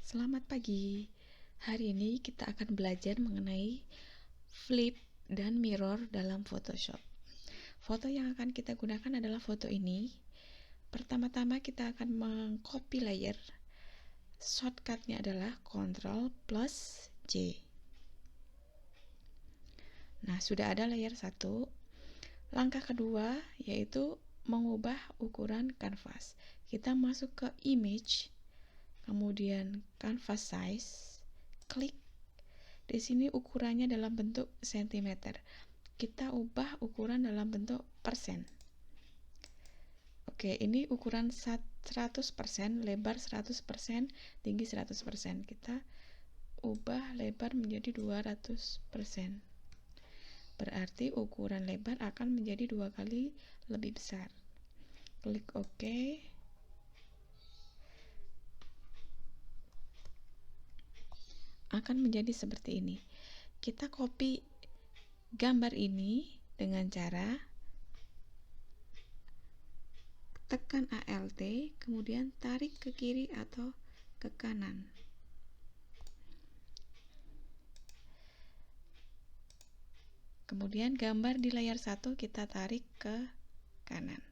Selamat pagi. Hari ini kita akan belajar mengenai flip dan mirror dalam Photoshop. Foto yang akan kita gunakan adalah foto ini. Pertama-tama kita akan mengcopy layer. Shortcutnya adalah Ctrl plus J. Nah, sudah ada layer 1. Langkah kedua yaitu mengubah ukuran kanvas. Kita masuk ke image, kemudian canvas size, klik. Di sini ukurannya dalam bentuk sentimeter. Kita ubah ukuran dalam bentuk persen. Oke, ini ukuran 100%, lebar 100%, tinggi 100%. Kita ubah lebar menjadi 200%. Berarti ukuran lebar akan menjadi 2 kali lebih besar. Klik OK. Akan menjadi seperti ini. Kita copy gambar ini dengan cara tekan Alt, kemudian tarik ke kiri atau ke kanan. Kemudian gambar di layar 1 kita tarik ke kanan.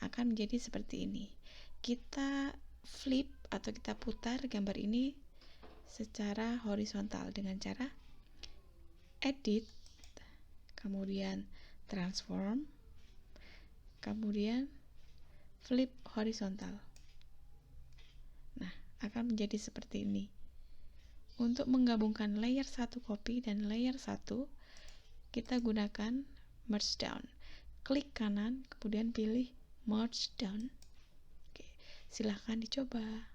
Akan menjadi seperti ini. Kita flip atau kita putar gambar ini secara horizontal dengan cara edit, kemudian transform, kemudian flip horizontal. Nah, akan menjadi seperti ini. Untuk menggabungkan layer 1 copy dan layer 1, kita gunakan merge down. Klik kanan, kemudian pilih merge down. Oke, silahkan dicoba.